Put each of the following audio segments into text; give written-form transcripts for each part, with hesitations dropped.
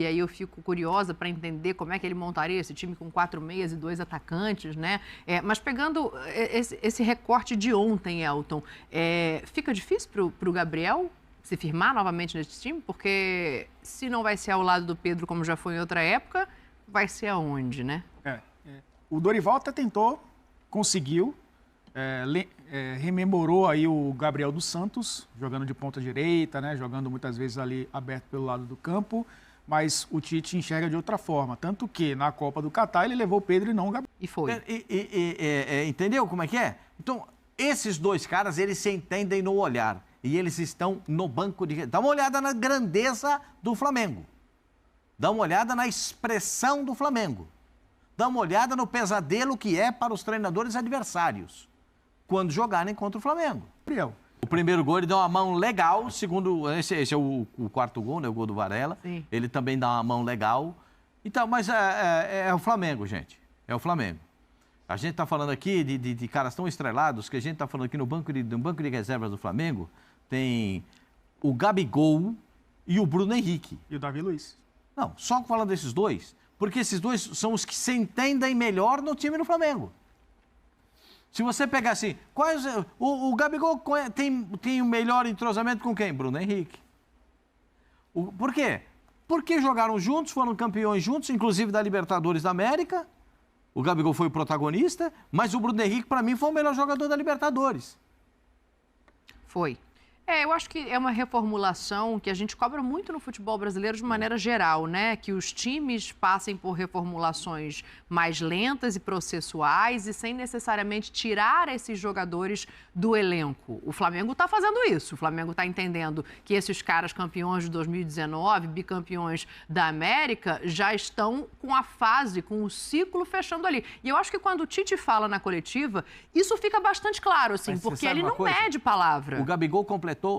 E aí eu fico curiosa para entender como é que ele montaria esse time com 4 meias e 2 atacantes, né? Mas pegando esse recorte de ontem, Elton, fica difícil para o Gabriel se firmar novamente nesse time? Porque se não vai ser ao lado do Pedro, como já foi em outra época, vai ser aonde, né? O Dorival até tentou, conseguiu, rememorou aí o Gabriel dos Santos, jogando de ponta direita, né? Jogando muitas vezes ali aberto pelo lado do campo. Mas o Tite enxerga de outra forma. Tanto que na Copa do Catar ele levou o Pedro e não o Gabriel. E foi. Entendeu como é que é? Então, esses dois caras, eles se entendem no olhar. E eles estão no banco de... Dá uma olhada na grandeza do Flamengo. Dá uma olhada na expressão do Flamengo. Dá uma olhada no pesadelo que é para os treinadores adversários quando jogarem contra o Flamengo. Gabriel. O primeiro gol, ele dá uma mão legal. O segundo, esse é o quarto gol, né? O gol do Varela. Sim. Ele também dá uma mão legal. Então, mas é o Flamengo, gente. É o Flamengo. A gente está falando aqui de caras tão estrelados que a gente está falando aqui no banco de reservas do Flamengo tem o Gabigol e o Bruno Henrique. E o Davi Luiz. Não, só falando desses dois, porque esses dois são os que se entendem melhor no time do Flamengo. Se você pegar assim, o Gabigol tem o melhor entrosamento com quem? Bruno Henrique. Por quê? Porque jogaram juntos, foram campeões juntos, inclusive da Libertadores da América. O Gabigol foi o protagonista, mas o Bruno Henrique, para mim, foi o melhor jogador da Libertadores. Foi. Eu acho que é uma reformulação que a gente cobra muito no futebol brasileiro de maneira geral, né? Que os times passem por reformulações mais lentas e processuais e sem necessariamente tirar esses jogadores do elenco. O Flamengo está fazendo isso. O Flamengo está entendendo que esses caras campeões de 2019, bicampeões da América, já estão com a fase, com o ciclo fechando ali. E eu acho que quando o Tite fala na coletiva, isso fica bastante claro, assim, porque ele não mede palavra. O Gabigol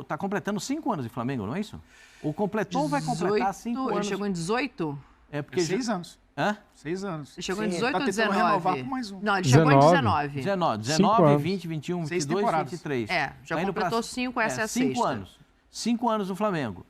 está completando 5 anos de Flamengo, não é isso? O completou vai completar 5 anos. Ele chegou em 18? É porque 6 anos. Hã? 6 anos. Ele chegou em 18 ou 19? Renovar por mais um. Não, ele chegou em 19. 19, 20, 21, 22, temporadas. 23. Já completou 5, essa é a 5 anos. 5 anos no Flamengo.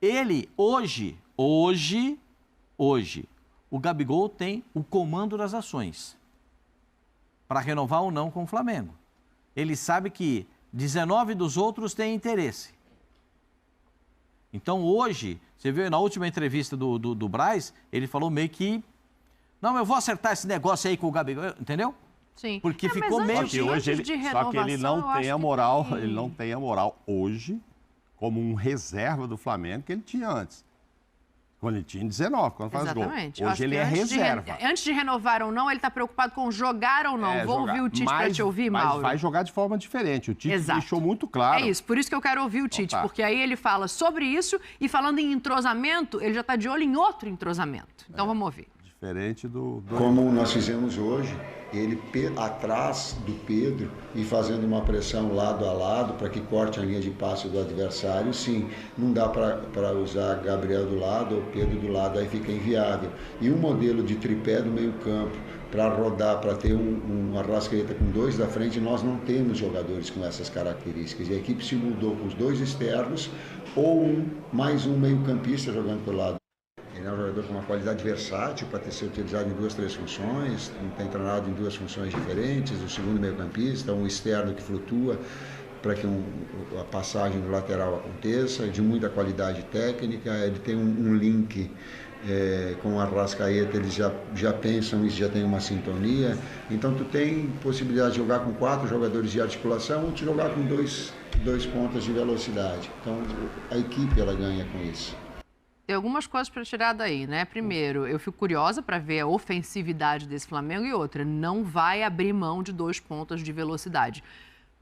Ele, hoje, o Gabigol tem o comando das ações para renovar ou não com o Flamengo. Ele sabe que 19 dos outros têm interesse. Então, hoje, você viu na última entrevista do Braz, ele falou meio que... Não, eu vou acertar esse negócio aí com o Gabigol, entendeu? Sim. Porque ficou meio que hoje só que ele não tem a moral, ele não tem a moral hoje como um reserva do Flamengo que ele tinha antes. Quando ele tinha 19, quando faz gol. Hoje ele é reserva. Antes de renovar ou não, ele está preocupado com jogar ou não. Vou ouvir o Tite para te ouvir, Mauro. Mas vai jogar de forma diferente. O Tite deixou muito claro. É isso, por isso que eu quero ouvir o Tite. Porque aí ele fala sobre isso e falando em entrosamento, ele já está de olho em outro entrosamento. Então vamos ouvir. Diferente do... Como nós fizemos hoje, ele atrás do Pedro e fazendo uma pressão lado a lado para que corte a linha de passe do adversário, sim. Não dá para usar Gabriel do lado ou Pedro do lado, aí fica inviável. E um modelo de tripé do meio campo para rodar, para ter uma Arrascaeta com 2 da frente, nós não temos jogadores com essas características. E a equipe se mudou com os 2 externos ou mais um meio campista jogando pelo lado. Ele é um jogador com uma qualidade versátil para ter sido utilizado em 2, 3 funções, tem treinado em 2 funções diferentes, o segundo meio-campista, um externo que flutua para que a passagem do lateral aconteça, de muita qualidade técnica, ele tem um link com o Arrascaeta, eles já pensam isso, já tem uma sintonia, então tu tem possibilidade de jogar com 4 jogadores de articulação ou de jogar com 2 pontas de velocidade, então a equipe ela ganha com isso. Tem algumas coisas para tirar daí, né? Primeiro, eu fico curiosa para ver a ofensividade desse Flamengo e outra, não vai abrir mão de 2 pontas de velocidade.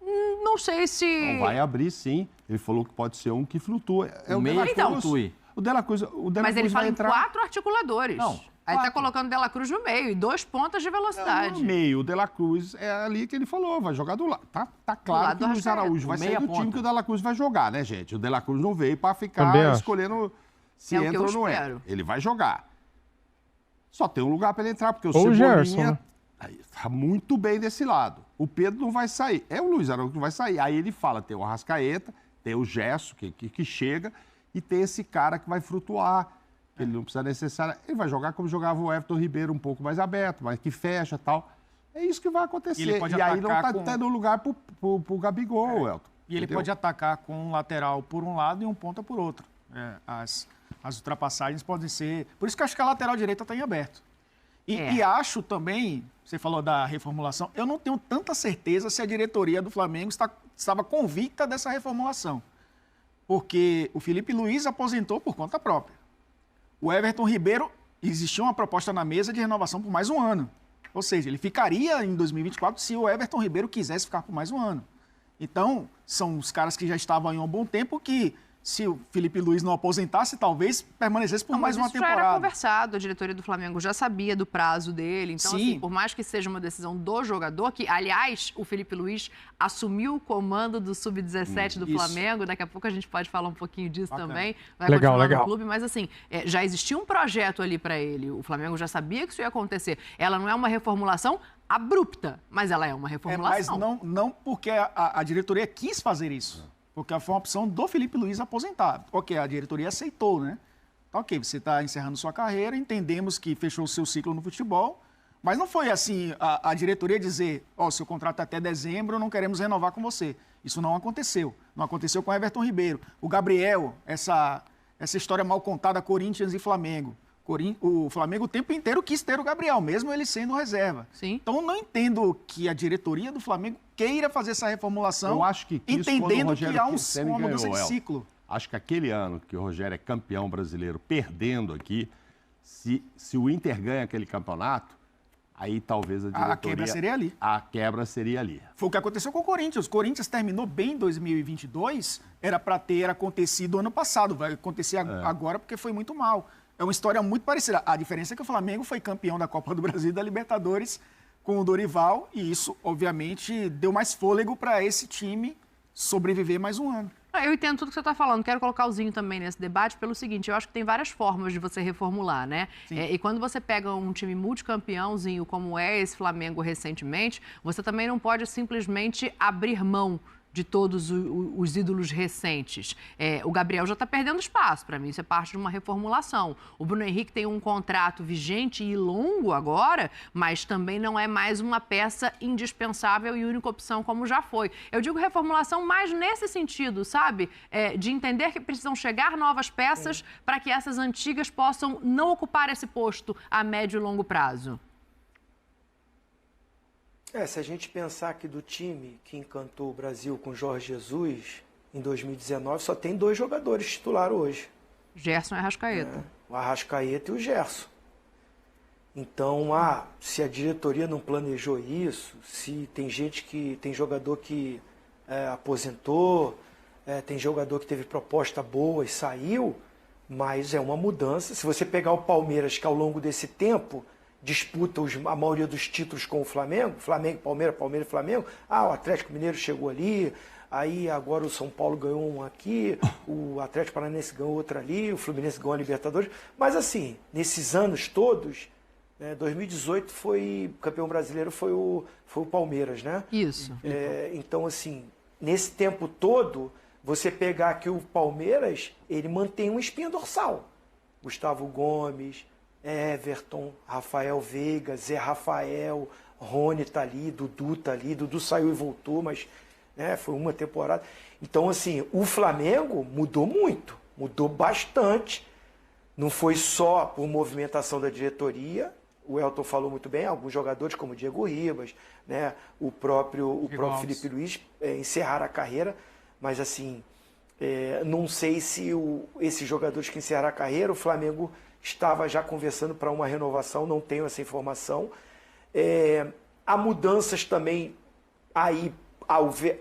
Não sei se... Não vai abrir, sim. Ele falou que pode ser um que flutua. O meio flutue. O Dela Cruz Mas ele fala em 4 articuladores. Não. Aí tá colocando o Dela Cruz no meio e 2 pontas de velocidade. No meio, o Dela Cruz é ali que ele falou, vai jogar do lado. Tá claro que o Luiz Araújo vai sair do time que o Dela Cruz vai jogar, né, gente? O Dela Cruz não veio para ficar escolhendo... Se entra ou não é. Ele vai jogar. Só tem um lugar para ele entrar, porque o Cebolinha está muito bem desse lado. O Pedro não vai sair. É o Luiz Araújo que não vai sair. Aí ele fala, tem o Arrascaeta, tem o Gerson, que chega, e tem esse cara que vai flutuar. Ele não precisa necessariamente... Ele vai jogar como jogava o Everton Ribeiro, um pouco mais aberto, mas que fecha e tal. É isso que vai acontecer. E aí não está tendo lugar pro Gabigol, Elton. E ele pode atacar com um lateral por um lado e um ponta por outro. As ultrapassagens podem ser... Por isso que eu acho que a lateral direita está em aberto. E acho também, você falou da reformulação, eu não tenho tanta certeza se a diretoria do Flamengo estava convicta dessa reformulação. Porque o Felipe Luiz aposentou por conta própria. O Everton Ribeiro, existia uma proposta na mesa de renovação por mais um ano. Ou seja, ele ficaria em 2024 se o Everton Ribeiro quisesse ficar por mais um ano. Então, são os caras que já estavam aí há um bom tempo que, se o Felipe Luiz não aposentasse, talvez permanecesse por mais uma temporada. Já era conversado, a diretoria do Flamengo já sabia do prazo dele. Então, assim, por mais que seja uma decisão do jogador, que, aliás, o Felipe Luiz assumiu o comando do Sub-17 do Flamengo, daqui a pouco a gente pode falar um pouquinho disso também. Vai continuar no clube, mas assim, já existia um projeto ali para ele. O Flamengo já sabia que isso ia acontecer. Ela não é uma reformulação abrupta, mas ela é uma reformulação. Mas não porque a diretoria quis fazer isso. Porque foi uma opção do Felipe Luiz aposentar. Ok, a diretoria aceitou, né? Ok, você está encerrando sua carreira, entendemos que fechou o seu ciclo no futebol, mas não foi assim a diretoria dizer, seu contrato é até dezembro, não queremos renovar com você. Isso não aconteceu. Não aconteceu com Everton Ribeiro. O Gabriel, essa história mal contada, Corinthians e Flamengo. O Flamengo o tempo inteiro quis ter o Gabriel, mesmo ele sendo reserva. Sim. Então, não entendo que a diretoria do Flamengo queira fazer essa reformulação, eu acho que entendendo que há uma mudança de ciclo. Acho que aquele ano que o Rogério é campeão brasileiro, perdendo aqui, se o Inter ganha aquele campeonato, aí talvez a diretoria... A quebra seria ali. A quebra seria ali. Foi o que aconteceu com o Corinthians. O Corinthians terminou bem em 2022, era para ter acontecido ano passado, vai acontecer agora porque foi muito mal. É uma história muito parecida. A diferença é que o Flamengo foi campeão da Copa do Brasil e da Libertadores com o Dorival, e isso, obviamente, deu mais fôlego para esse time sobreviver mais um ano. Eu entendo tudo que você está falando. Quero colocar o Zinho também nesse debate pelo seguinte, eu acho que tem várias formas de você reformular, né? E quando você pega um time multicampeão, Zinho, como é esse Flamengo recentemente, você também não pode simplesmente abrir mão de todos os ídolos recentes. O Gabriel já está perdendo espaço, para mim isso é parte de uma reformulação. O Bruno Henrique tem um contrato vigente e longo agora, mas também não é mais uma peça indispensável e única opção como já foi. Eu digo reformulação mais nesse sentido, sabe? De entender que precisam chegar novas peças para que essas antigas possam não ocupar esse posto a médio e longo prazo. Se a gente pensar que do time que encantou o Brasil com Jorge Jesus, em 2019, só tem 2 jogadores titulares hoje. Gerson e Arrascaeta. O Arrascaeta e o Gerson. Então, se a diretoria não planejou isso, se tem tem jogador que aposentou, tem jogador que teve proposta boa e saiu, mas é uma mudança. Se você pegar o Palmeiras, que ao longo desse tempo disputa a maioria dos títulos com o Flamengo, Palmeiras e Flamengo, o Atlético Mineiro chegou ali, aí agora o São Paulo ganhou um aqui, o Atlético Paranaense ganhou outro ali, o Fluminense ganhou a Libertadores, mas assim, nesses anos todos, 2018 campeão brasileiro foi o Palmeiras, né? Isso. Então assim, nesse tempo todo, você pegar aqui o Palmeiras, ele mantém uma espinha dorsal. Gustavo Gomes, Everton, Rafael Veiga, Zé Rafael, Rony tá ali, Dudu tá ali, Dudu saiu e voltou, mas foi uma temporada. Então, assim, o Flamengo mudou muito, mudou bastante. Não foi só por movimentação da diretoria, o Elton falou muito bem, alguns jogadores como o Diego Ribas, né, o próprio Felipe Luiz encerraram a carreira, mas assim, não sei se esses jogadores que encerraram a carreira, o Flamengo estava já conversando para uma renovação, não tenho essa informação. Há mudanças também aí,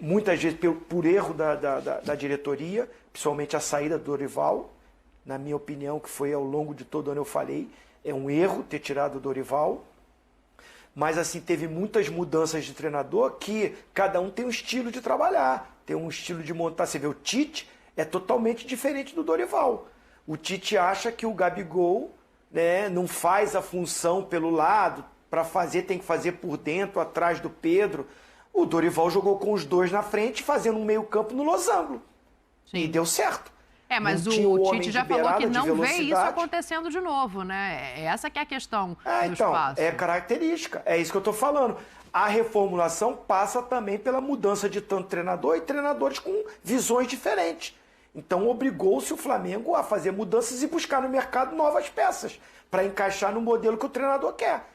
muitas vezes por erro da diretoria, principalmente a saída do Dorival, na minha opinião, que foi ao longo de todo o ano eu falei, é um erro ter tirado o Dorival. Mas assim, teve muitas mudanças de treinador que cada um tem um estilo de trabalhar, tem um estilo de montar. Você vê, o Tite é totalmente diferente do Dorival. O Tite acha que o Gabigol, né, não faz a função pelo lado, para fazer tem que fazer por dentro, atrás do Pedro. O Dorival jogou com os 2 na frente, fazendo um meio campo no losango. Sim. E deu certo. Mas o Tite já falou que não vê isso acontecendo de novo, né? Essa que é a questão do espaço. É característica, é isso que eu tô falando. A reformulação passa também pela mudança de tanto treinador e treinadores com visões diferentes. Então obrigou-se o Flamengo a fazer mudanças e buscar no mercado novas peças para encaixar no modelo que o treinador quer.